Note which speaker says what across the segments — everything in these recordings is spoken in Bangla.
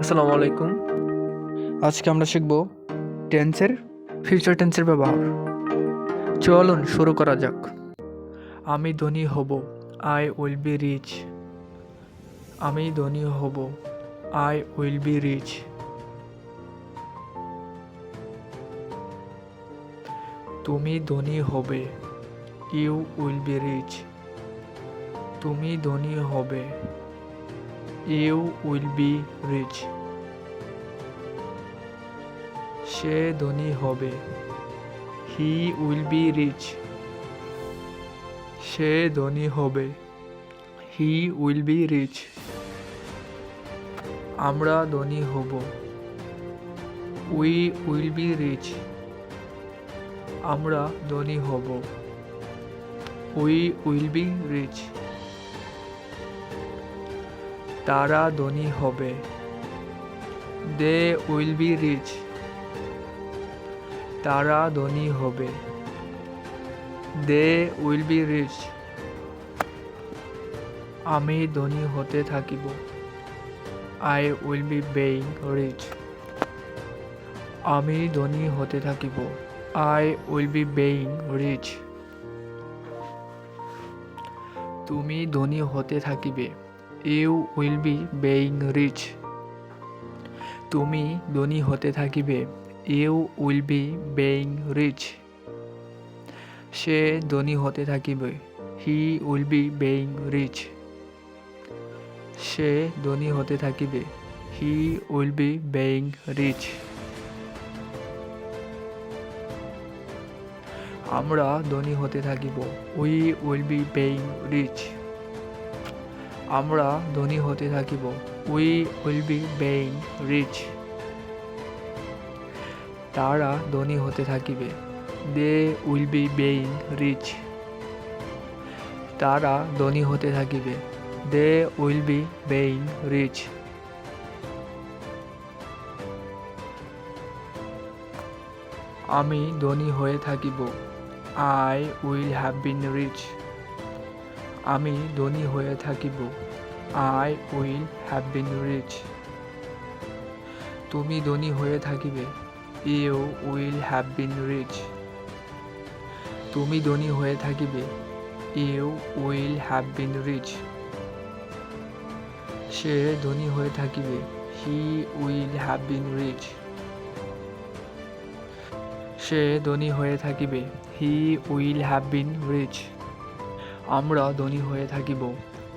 Speaker 1: আসসালামু আলাইকুম। আজকে আমরা শিখব টেন্সের ফিউচার টেন্সের ব্যবহার। চলুন শুরু করা যাক। আমি ধনী হব, আই উইল বি রিচ। আমি ধনী হব, আই উইল বি রিচ। তুমি ধনী হবে, ইউ উইল বি রিচ। তুমি ধনী হবে, ইউ উইল বি রিচ। সে ধনী হবে, হি উইল বি রিচ। সে ধনী হবে, হি উইল বি রিচ। আমরা ধনী হব, উই উইল বি রিচ। আমরা ধনী হব, উই উইল বি রিচ। তারা ধনী হবে, দে উইল বি রিচ। তারা ধনী হবে, দে উইল বি রিচ। আমি ধনী হতে থাকিব, I will be being rich. আমি ধনী হতে থাকিব, I will be being rich. তুমি ধনী হতে থাকিবে, you will be being rich. তুমি ধনী হতে থাকিবে, you will be being rich. সে ধনী হতে থাকিবে, he will be being rich. সে ধনী হতে থাকিবে, he will be being rich. আমরা ধনী হতে থাকিব, we will be being rich. আমরা ধনী হতে থাকিব, we will be being rich. তারা ধনী হতে থাকিবে, they will be being rich. তারা ধনী হতে থাকিবে, they will be being rich. আমি ধনী হয়ে থাকিব, I will have been rich. আমি ধনী হয়ে থাকিব, I will have been rich. তুমি ধনী হয়ে থাকিবে, you will have been rich. তুমি ধনী হয়ে থাকিবে, you will have been rich. সে ধনী হয়ে থাকিবে, he will have been rich. সে ধনী হয়ে থাকিবে, he will have been rich. আমরা ধনী হয়ে থাকিব,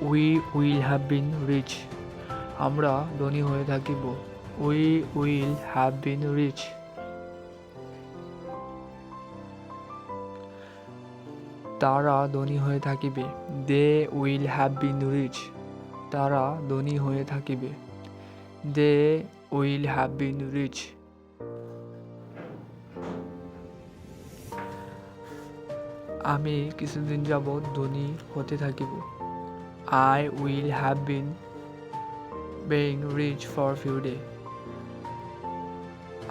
Speaker 1: we will have been rich. আমরা ধনী হয়ে থাকিব, we will have been rich. তারা ধনী হয়ে থাকিবে, they will have been rich. তারা ধনী হয়ে থাকিবে, they will have been rich. আমি কিছুদিন যাবৎ ধনী হতে থাকিব, I will have been being rich for few day.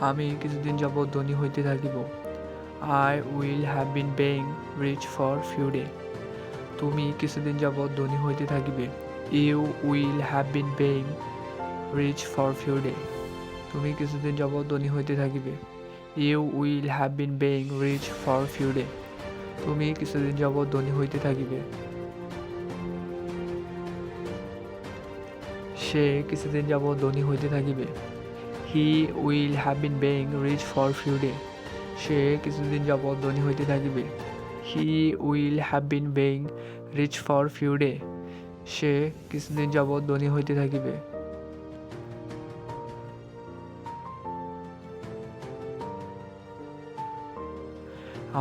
Speaker 1: আমি কিছুদিন যাবৎ ধনী হইতে থাকিব, I will have been being rich for few day. তুমি কিছুদিন যাবৎ ধনী হইতে থাকিবে, you will have been being rich for few day. তুমি কিছুদিন যাবৎ ধনী হইতে থাকিবে, you will have been being rich for few day. তুমি কিছুদিন যাবৎ ধনী হইতে থাকিবে। সে কিছুদিন যাবৎ ধনী হইতে থাকিবে, he will have been being rich for few day. সে কিছুদিন যাবৎ ধনী হইতে থাকিবে, he will have been being rich for few day. সে কিছুদিন যাবৎ ধনী হইতে থাকিবে।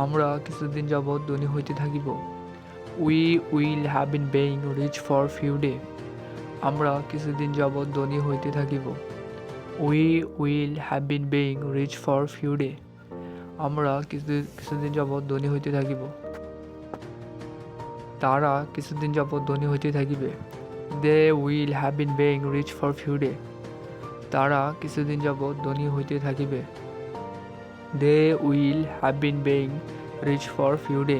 Speaker 1: আমরা কিছুদিন যাবৎ ধনী হইতে থাকিব, we will have been being rich for few day. আমরা কিছুদিন যাবৎ ধনী হইতে থাকিব, we will have been being rich for few day. আমরা কিছুদিন যাবৎ ধনী হইতে থাকিব। তারা কিছুদিন যাবৎ ধনী হইতে থাকিবে, they will have been being rich for few day. তারা কিছুদিন যাবৎ ধনী হইতে থাকিবে, they will have been being rich for few day.